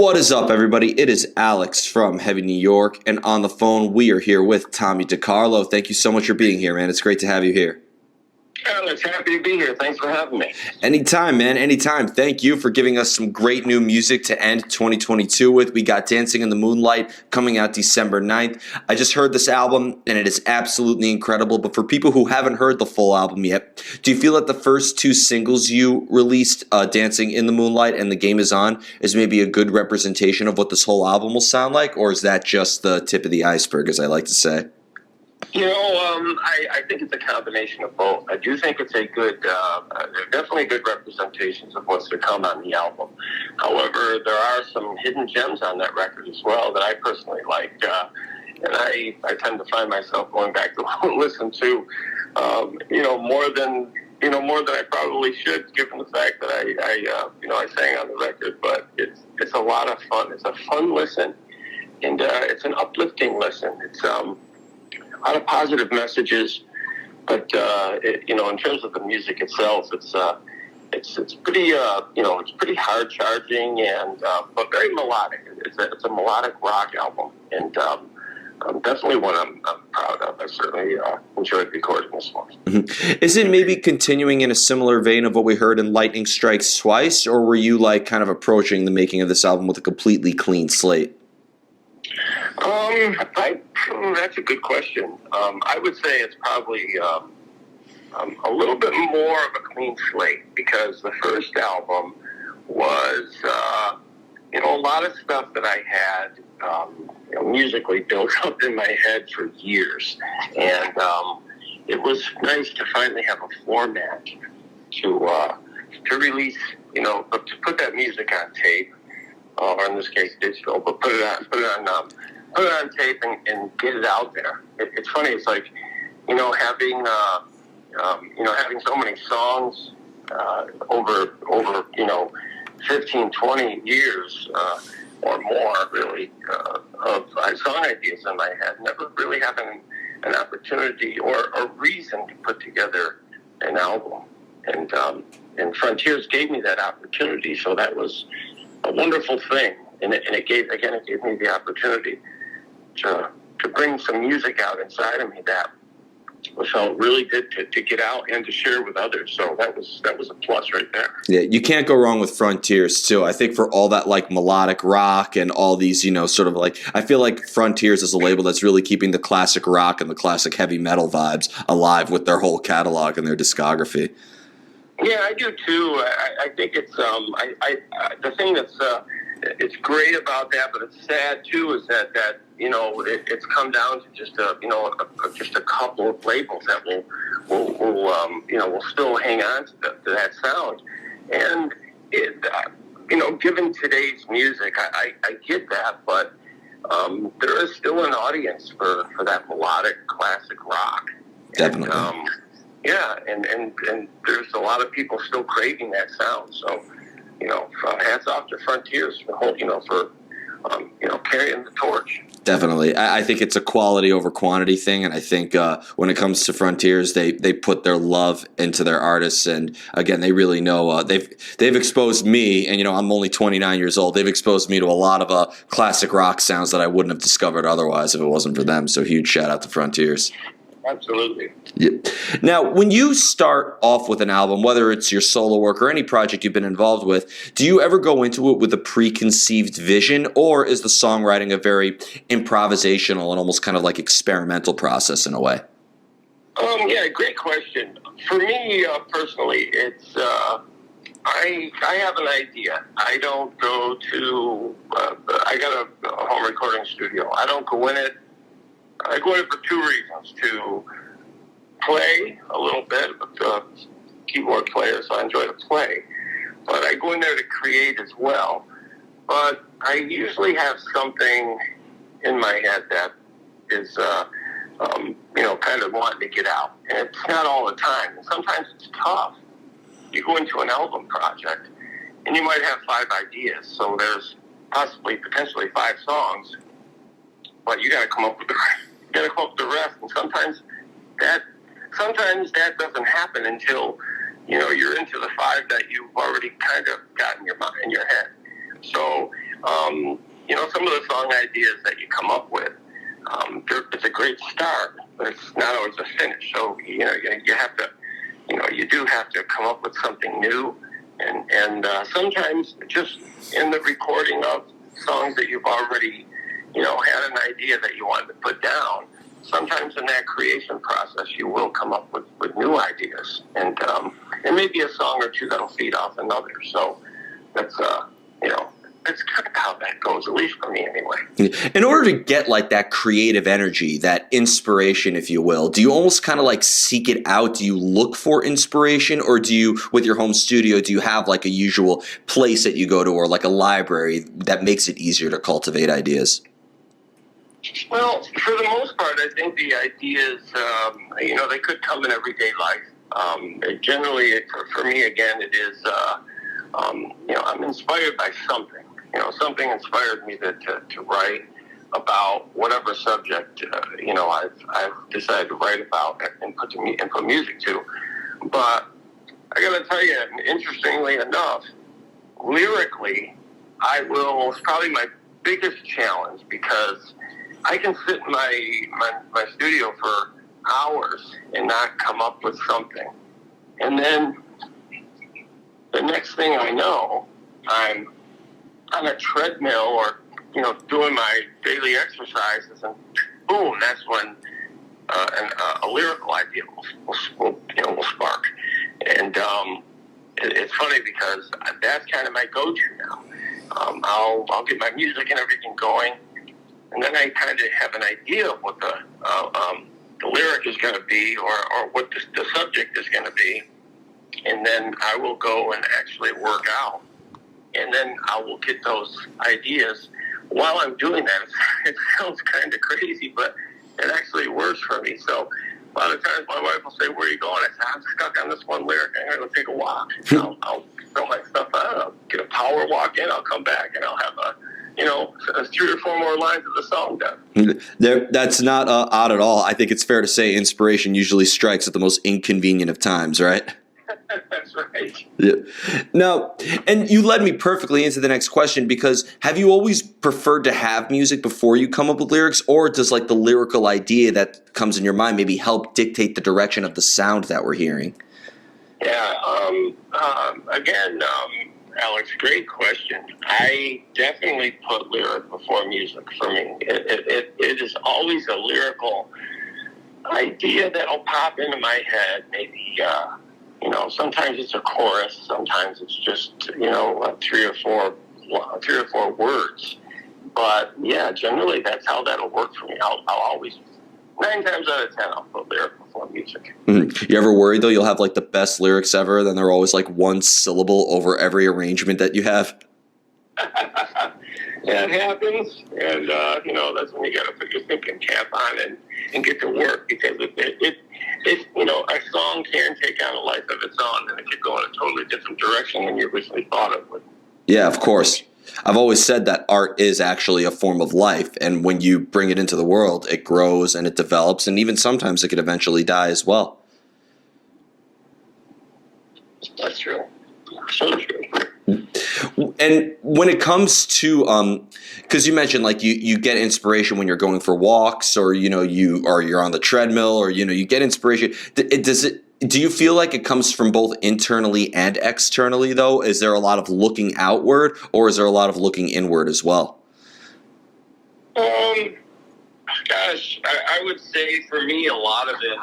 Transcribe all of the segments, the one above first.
What is up, everybody? It is Alex from Heavy New York, and on the phone, we are here with Tommy DeCarlo. Thank you so much for being here, man. It's great to have you here. Alex, happy to be here. Thanks for having me. Anytime, man. Anytime. Thank you for giving us some great new music to end 2022 with. We got Dancing in the Moonlight coming out December 9th. I just heard this album, and it is absolutely incredible. But for people who haven't heard the full album yet, do you feel that the first two singles you released, Dancing in the Moonlight and The Game Is On, is maybe a good representation of what this whole album will sound like? Or is that just the tip of the iceberg, as I like to say? I think it's a combination of both. I do think it's a good, definitely good representations of what's to come on the album. However, there are some hidden gems on that record as well that I personally like, and I tend to find myself going back to listen to, more than I probably should, given the fact that I sang on the record. But it's a lot of fun. It's a fun listen, and it's an uplifting listen. It's a lot of positive messages, but in terms of the music itself, it's pretty it's pretty hard charging and but very melodic. It's a melodic rock album, and definitely one I'm proud of. I certainly enjoyed recording this one. Mm-hmm. Is it maybe continuing in a similar vein of what we heard in Lightning Strikes Twice, or were you kind of approaching the making of this album with a completely clean slate? That's a good question. I would say it's probably a little bit more of a clean slate, because the first album was, a lot of stuff that I had musically built up in my head for years, and it was nice to finally have a format to release, to put that music on tape, or in this case digital, but put it on tape and get it out there. It's funny. It's like, having so many songs over 15, 20 years or more, really, of song ideas in my head. Never really having an opportunity or a reason to put together an album, and Frontiers gave me that opportunity. So that was a wonderful thing, and it gave me the opportunity to bring some music out inside of me that felt really good to get out and to share with others. So that was a plus right there. Yeah, you can't go wrong with Frontiers too. I think for all that melodic rock and all these, I feel like Frontiers is a label that's really keeping the classic rock and the classic heavy metal vibes alive with their whole catalog and their discography. Yeah, I do too. I think it's the thing that's it's great about that, but it's sad too, is that it's come down to just a couple of labels that will still hang on to that sound, and given today's music, I get that, but there is still an audience for that melodic classic rock. Definitely. And there's a lot of people still craving that sound. So, hats off to Frontiers for carrying the torch. Definitely. I think it's a quality over quantity thing, and I think when it comes to Frontiers, they put their love into their artists, and again, they really know they've exposed me, and I'm only 29 years old. They've exposed me to a lot of classic rock sounds that I wouldn't have discovered otherwise if it wasn't for them. So huge shout out to Frontiers. Absolutely. Yeah. Now, when you start off with an album, whether it's your solo work or any project you've been involved with, do you ever go into it with a preconceived vision, or is the songwriting a very improvisational and almost kind of experimental process in a way? Yeah, great question. For me, personally, it's I have an idea. I don't go to I got a home recording studio. I don't go in it. I go in it for two reasons: to play a little bit, keyboard player, so I enjoy to play. But I go in there to create as well. But I usually have something in my head that is, kind of wanting to get out. And it's not all the time. And sometimes it's tough. You go into an album project, and you might have 5 ideas. So there's potentially 5 songs. But you got to come up with the rest, and sometimes that doesn't happen until you're into the 5 that you've already kind of got in your head. So some of the song ideas that you come up with, it's a great start, but it's not always a finish. So, you have to, you do have to come up with something new. And sometimes just in the recording of songs that you've already, had an idea that you wanted to put down, sometimes in that creation process, you will come up with new ideas. And maybe a song or two that'll feed off another. So that's, that's kind of how that goes, at least for me anyway. In order to get like that creative energy, that inspiration, if you will, do you almost kind of like seek it out? Do you look for inspiration, or do you, with your home studio, do you have like a usual place that you go to, or like a library that makes it easier to cultivate ideas? Well, for the most part, I think the ideas, they could come in everyday life. Generally, for me, again, it is, I'm inspired by something. Something inspired me to write about whatever subject, I've decided to write about and put music to. But I got to tell you, interestingly enough, lyrically, it's probably my biggest challenge, because I can sit in my studio for hours and not come up with something. And then the next thing I know, I'm on a treadmill or, doing my daily exercises, and boom, that's when a lyrical idea will spark. And it's funny because that's kind of my go-to now. I'll get my music and everything going, and then I kind of have an idea of what the lyric is going to be, or what the subject is going to be, and then I will go and actually work out. And then I will get those ideas. While I'm doing that, it sounds kind of crazy, but it actually works for me. So a lot of times my wife will say, "Where are you going?" I say, "I'm stuck on this one lyric. I'm going to go take a walk." I'll throw my stuff out. I'll get a power walk in. I'll come back, and I'll have 3 or 4 more lines of the song done. That's not odd at all. I think it's fair to say inspiration usually strikes at the most inconvenient of times, right? That's right. Yeah. Now, and you led me perfectly into the next question, because have you always preferred to have music before you come up with lyrics, or does like the lyrical idea that comes in your mind maybe help dictate the direction of the sound that we're hearing? Yeah. Again, Alex, great question. I definitely put lyric before music for me. It is always a lyrical idea that'll pop into my head. Maybe, sometimes it's a chorus. Sometimes it's just, 3 or 4 words. But yeah, generally that's how that'll work for me. I'll always, 9 times out of 10, I'll put lyric before music. Mm-hmm. You ever worry though you'll have like the best lyrics ever, then they're always like one syllable over every arrangement that you have? Yeah, it happens, and that's when you got to put your thinking cap on and get to work, because a song can take on a life of its own, and it could go in a totally different direction than you originally thought it would. Yeah, of course. I've always said that art is actually a form of life, and when you bring it into the world, it grows and it develops, and even sometimes it could eventually die as well. That's true. So true. And when it comes to, because you mentioned like you get inspiration when you're going for walks, or you're on the treadmill, or you get inspiration. Do you feel like it comes from both internally and externally though? Is there a lot of looking outward, or is there a lot of looking inward as well? Gosh, I would say for me a lot of it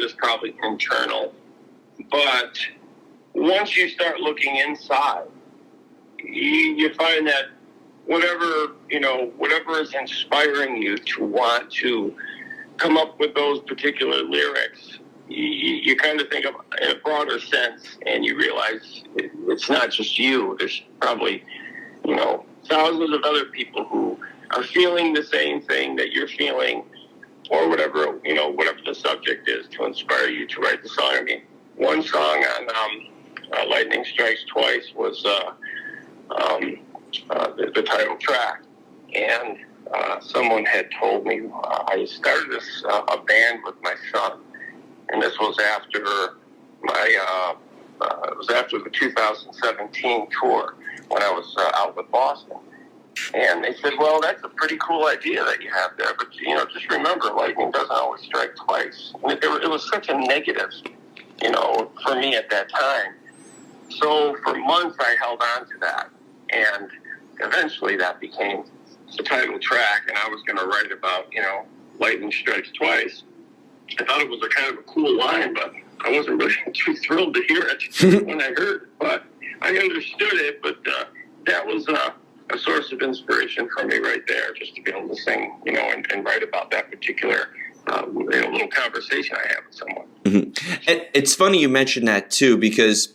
is probably internal, but once you start looking inside, you find that whatever is inspiring you to want to come up with those particular lyrics, you kind of think of in a broader sense, and you realize it's not just you. There's probably, thousands of other people who are feeling the same thing that you're feeling, or whatever the subject is to inspire you to write the song. I mean, one song on Lightning Strikes Twice was the title track, and someone had told me I started a band with my son, and this was after the 2017 tour, when I was out with Boston. And they said, well, that's a pretty cool idea that you have there. But, just remember, lightning doesn't always strike twice. And it was such a negative, for me at that time. So for months I held on to that. And eventually that became the title track. And I was going to write about, lightning strikes twice. I thought it was a kind of a cool line, but I wasn't really too thrilled to hear it when I heard it. But I understood it. But that was a source of inspiration for me right there, just to be able to sing, and write about that particular little conversation I have with someone. Mm-hmm. It's funny you mentioned that too, because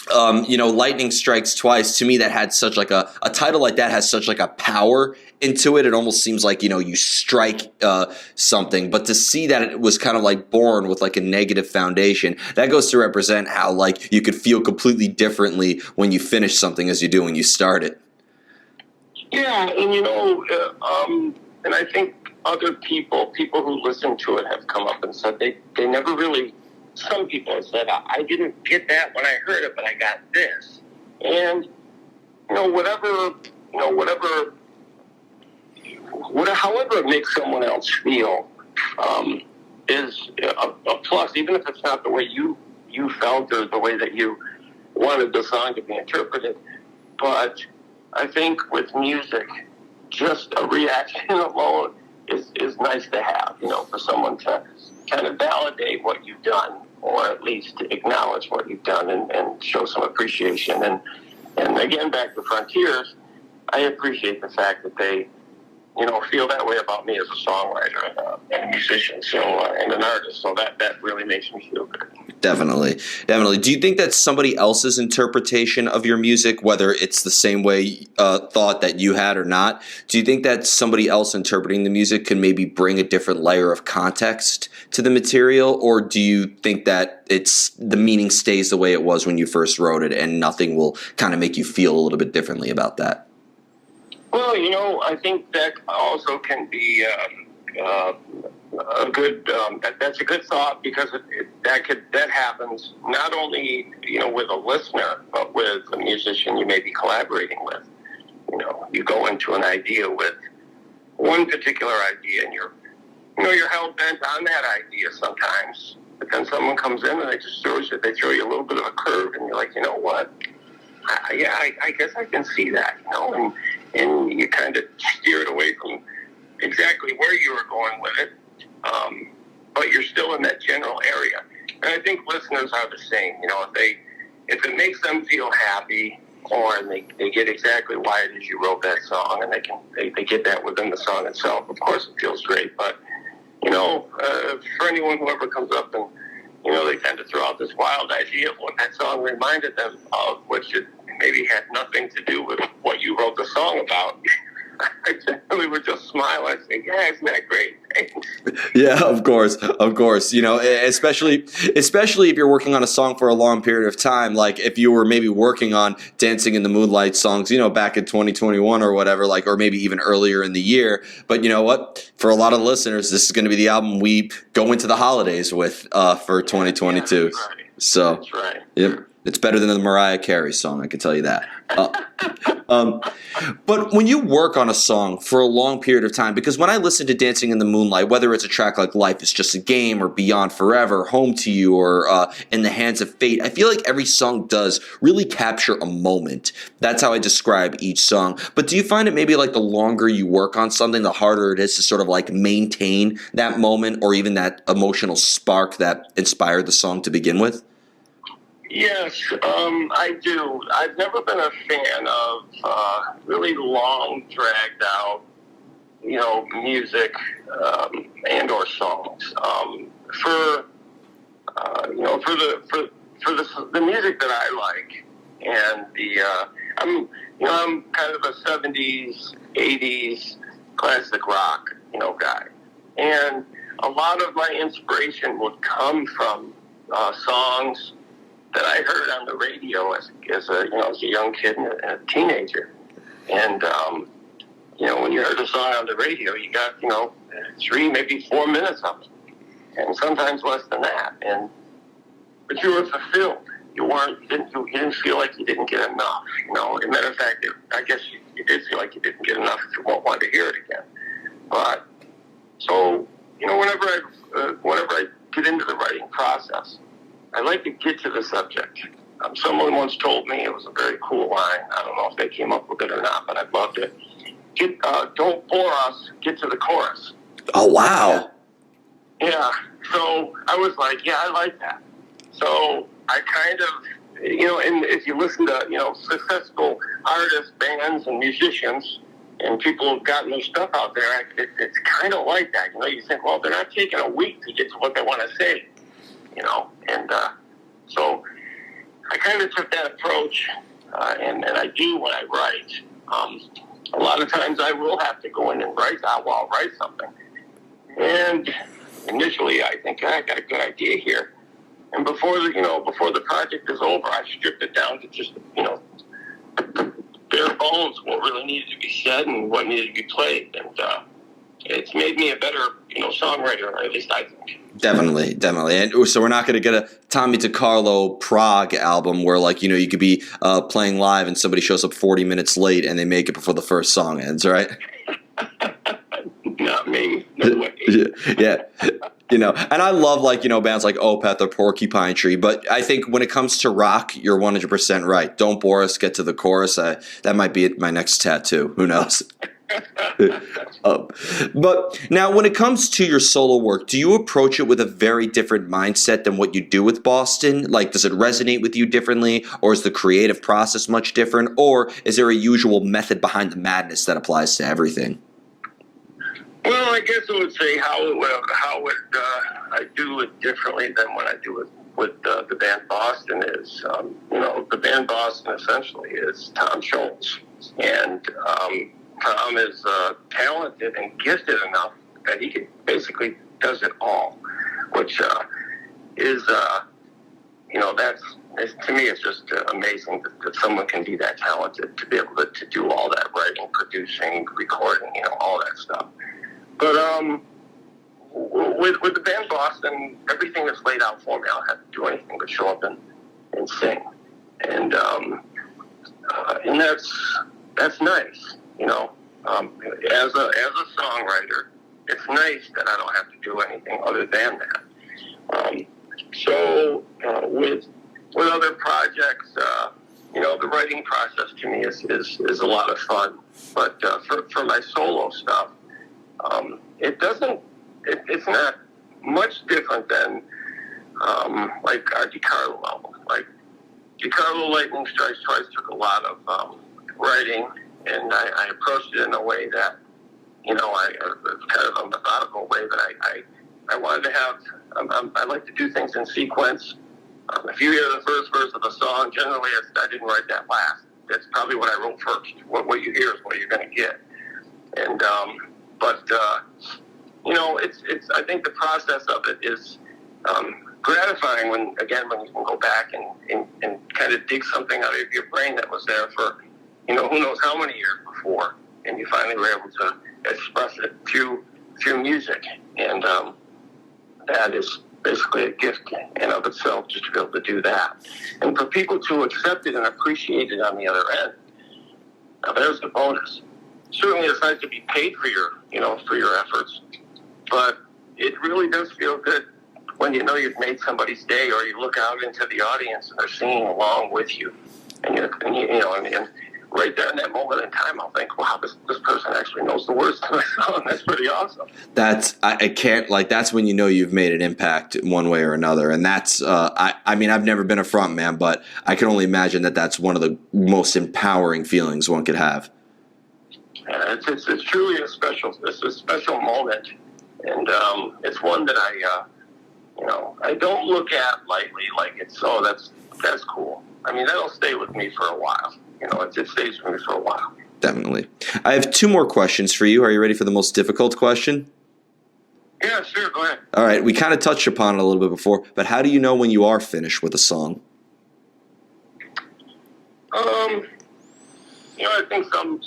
lightning strikes twice. To me, that had such like a title like that has such like a power into it. It almost seems like, you strike something, but to see that it was kind of like born with like a negative foundation, that goes to represent how like you could feel completely differently when you finish something as you do when you start it. Yeah, and and I think other people who listen to it have come up and said they never really. Some people have said, I didn't get that when I heard it, but I got this. And however it makes someone else feel is a plus, even if it's not the way you felt or the way that you wanted the song to be interpreted. But I think with music, just a reaction alone is nice to have, for someone to kind of validate what you've done, or at least to acknowledge what you've done and show some appreciation. And again, back to Frontiers, I appreciate the fact that they, feel that way about me as a songwriter and a musician, and an artist. So that really makes me feel good. Definitely. Do you think that somebody else's interpretation of your music, whether it's the same way thought that you had or not, do you think that somebody else interpreting the music can maybe bring a different layer of context to the material, or do you think that the meaning stays the way it was when you first wrote it and nothing will kind of make you feel a little bit differently about that? Well, I think that also can be a good. That's a good thought, because that happens not only with a listener, but with a musician you may be collaborating with. You go into an idea with one particular idea, and you're hell bent on that idea sometimes. But then someone comes in and they throw you a little bit of a curve, and you're like, you know what? I guess I can see that, and you kind of steer it away from exactly where you were going with it, but you're still in that general area. And I think listeners are the same. If it makes them feel happy, or they get exactly why it is you wrote that song, and they get that within the song itself, of course it feels great. But for anyone who ever comes up and they tend to throw out this wild idea of what that song reminded them of, which it maybe had nothing to do with what you wrote the song about, I generally would just smile and say, yeah, isn't that great? Yeah, of course. Especially if you're working on a song for a long period of time, like if you were maybe working on Dancing in the Moonlight songs, back in 2021 or whatever, or maybe even earlier in the year. But you know what? For a lot of listeners, this is going to be the album we go into the holidays with for 2022. Yeah, that's right. So, that's right. Yep. It's better than the Mariah Carey song, I can tell you that. But when you work on a song for a long period of time, because when I listen to Dancing in the Moonlight, whether it's a track like Life is Just a Game or Beyond Forever, Home to You, or In the Hands of Fate, I feel like every song does really capture a moment. That's how I describe each song. But do you find it maybe like the longer you work on something, the harder it is to sort of like maintain that moment or even that emotional spark that inspired the song to begin with? Yes, I do. I've never been a fan of really long, dragged out, music and or songs. For the music that I like, and I'm kind of a 70s, 80s classic rock, guy, and a lot of my inspiration would come from songs that I heard on the radio as a young kid and a teenager. And, when you heard a song on the radio, you got, 3, maybe 4 minutes of it. And sometimes less than that. But you were fulfilled. you didn't feel like you didn't get enough. As a matter of fact, I guess you did feel like you didn't get enough if you won't want to hear it again. But so whenever I get into the writing process, I like to get to the subject. Someone once told me, it was a very cool line. I don't know if they came up with it or not, but I loved it. Don't bore us. Get to the chorus. Oh wow! Yeah. So I was like, yeah, I like that. So I kind of, and if you listen to, successful artists, bands, and musicians, and people who've gotten their stuff out there, it's kind of like that. You think, well, they're not taking a week to get to what they want to say, and so I kind of took that approach, and I do when I write. A lot of times I will have to go in and write. I'll write something, and initially I think I got a good idea here. And before the project is over, I stripped it down to just, bare bones, what really needed to be said and what needed to be played. And it's made me a better, songwriter, or at least I think. Definitely. And so we're not going to get a Tommy DeCarlo Prague album where, you could be playing live and somebody shows up 40 minutes late and they make it before the first song ends, right? Not me. No way. Yeah. And I love bands like Opeth or Porcupine Tree, but I think when it comes to rock, you're 100% right. Don't bore us, get to the chorus. That might be my next tattoo. Who knows? But now when it comes to your solo work, do you approach it with a very different mindset than what you do with Boston? Does it resonate with you differently, or is the creative process much different, or is there a usual method behind the madness that applies to everything? Well, I guess I would say how I do it differently than when I do it with the band Boston is. The band Boston essentially is Tom Schultz, and Tom is talented and gifted enough that he basically does it all, which is to me it's just amazing that someone can be that talented to be able to do all that writing, producing, recording, all that stuff. But with the band Boston, everything that's laid out for me, I don't have to do anything but show up and sing, and that's nice, As a songwriter, it's nice that I don't have to do anything other than that. With other projects, the writing process to me is a lot of fun. But for my solo stuff, it's not much different than like our DeCarlo album. Like DeCarlo Lightning Strikes Twice took a lot of writing, and I approached it in a way that, it's kind of a methodical way that I wanted to have. I like to do things in sequence. If you hear the first verse of the song, generally I didn't write that last. That's probably what I wrote first. What you hear is what you're going to get. And it's I think the process of it is gratifying when you can go back and kind of dig something out of your brain that was there for, who knows how many years before, and you finally were able to express it through music. And that is basically a gift in of itself, just to be able to do that. And for people to accept it and appreciate it on the other end, now there's the bonus. Certainly it's nice to be paid for your efforts, but it really does feel good when you've made somebody's day, or you look out into the audience and they're singing along with you. And right there in that moment in time, I'll think, wow, this person actually knows the words to my song. That's pretty awesome. That's when you've made an impact one way or another. And that's, I've never been a front man, but I can only imagine that that's one of the most empowering feelings one could have. Yeah, it's truly a special moment. And it's one that I don't look at lightly, like that's cool. That'll stay with me for a while. It stays with me for a while. Definitely. I have two more questions for you. Are you ready for the most difficult question? Yeah, sure. Go ahead. All right. We kind of touched upon it a little bit before, but how do you know when you are finished with a song? I think some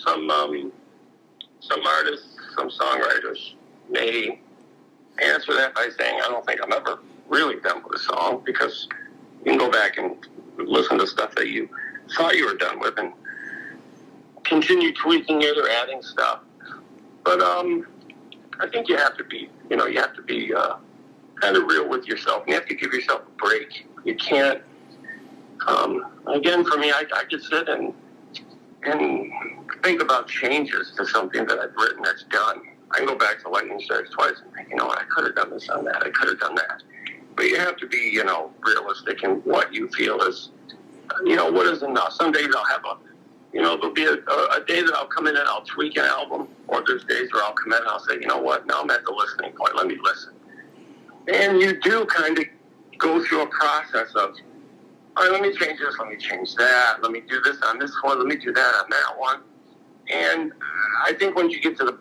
artists, some songwriters may answer that by saying, I don't think I'm ever really done with a song, because you can go back and listen to stuff that you thought you were done with and continue tweaking it or adding stuff. But I think you have to be kind of real with yourself. You have to give yourself a break. You can't. Again, for me, I could sit and think about changes to something that I've written that's done. I can go back to Lightning Strikes Twice and think, I could have done this on that. I could have done that. But you have to be, realistic in what you feel is, what is enough. Some days I'll have there'll be a day that I'll come in and I'll tweak an album, or there's days where I'll come in and I'll say, you know what, now I'm at the listening point. Let me listen. And you do kind of go through a process of, all right, let me change this, let me change that, let me do this on this one, let me do that on that one. And I think when you get to the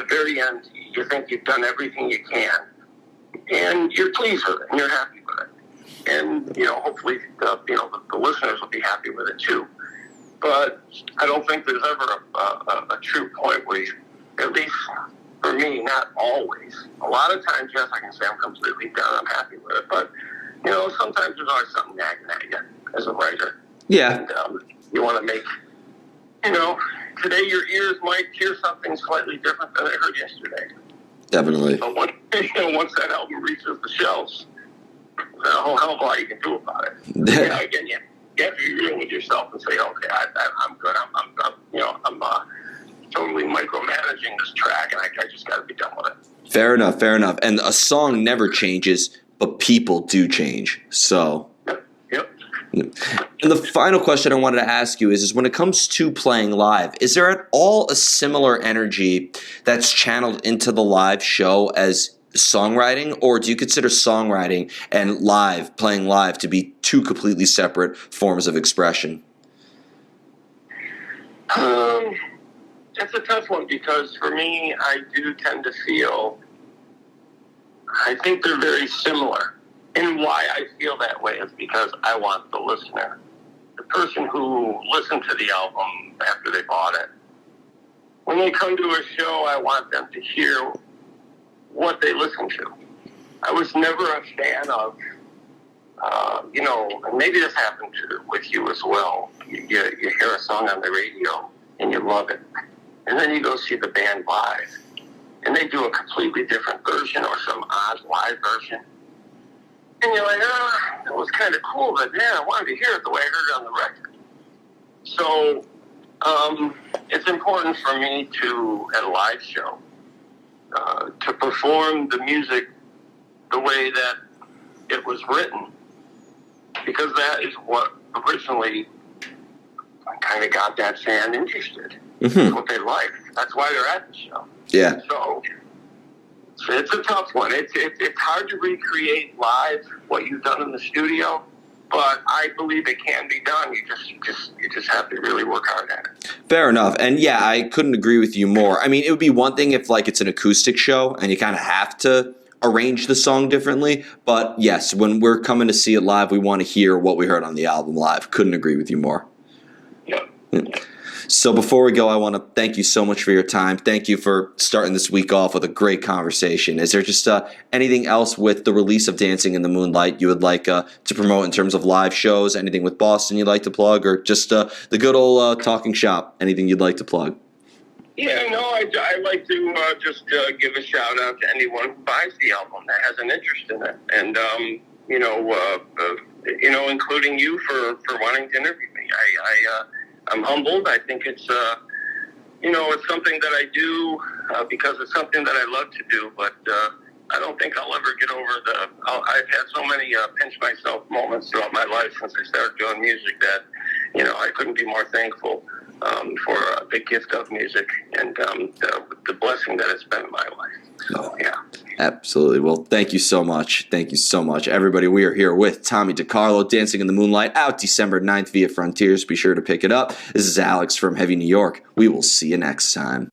very end, you think you've done everything you can, and you're pleased with it, and you're happy with it. And, hopefully, the listeners will be happy with it too. But I don't think there's ever a true point where you, at least for me, not always. A lot of times, yes, I can say I'm completely done, I'm happy with it, but sometimes there's always something nagging at you as a writer. Yeah. And you want to make, today your ears might hear something slightly different than they heard yesterday. Definitely. But once that album reaches the shelves, there's a whole hell of a lot you can do about it. Again, you have to be real with yourself and say, okay, I'm good. I'm totally micromanaging this track, and I just got to be done with it. Fair enough. And a song never changes, but people do change. So. Yep. And the final question I wanted to ask you is when it comes to playing live, is there at all a similar energy that's channeled into the live show as songwriting, or do you consider songwriting and playing live to be two completely separate forms of expression? That's a tough one, because for me, I do tend to feel, I think they're very similar. And why I feel that way is because I want the listener, the person who listened to the album after they bought it, when they come to a show, I want them to hear what they listen to. I was never a fan of, and maybe this happened with you as well. You hear a song on the radio and you love it. And then you go see the band live, and they do a completely different version or some odd live version. And you're like, it was kind of cool, but man, I wanted to hear it the way I heard it on the record. So it's important for me at a live show, to perform the music the way that it was written, because that is what originally kind of got that fan interested. Mm-hmm. What they like. That's why they're at the show. Yeah. So it's a tough one. It's hard to recreate live what you've done in the studio, but I believe it can be done. You just have to really work hard at it. Fair enough. And yeah, I couldn't agree with you more. I mean, it would be one thing if it's an acoustic show and you kind of have to arrange the song differently. But yes, when we're coming to see it live, we want to hear what we heard on the album live. Couldn't agree with you more. Yep. So before we go, I want to thank you so much for your time. Thank you for starting this week off with a great conversation. Is there just anything else with the release of Dancing in the Moonlight you would like to promote in terms of live shows? Anything with Boston you'd like to plug, or just the good old talking shop? Anything you'd like to plug? Yeah, no, I like to just give a shout out to anyone who buys the album that has an interest in it, and including you for wanting to interview me. I'm humbled. I think it's it's something that I do because it's something that I love to do. But I don't think I'll ever get over I've had so many pinch myself moments throughout my life since I started doing music that I couldn't be more thankful for the gift of music and the blessing that it's been in my life. So yeah. Absolutely. Well, thank you so much. Thank you so much. Everybody, we are here with Tommy DeCarlo, Dancing in the Moonlight, out December 9th via Frontiers. Be sure to pick it up. This is Alex from Heavy New York. We will see you next time.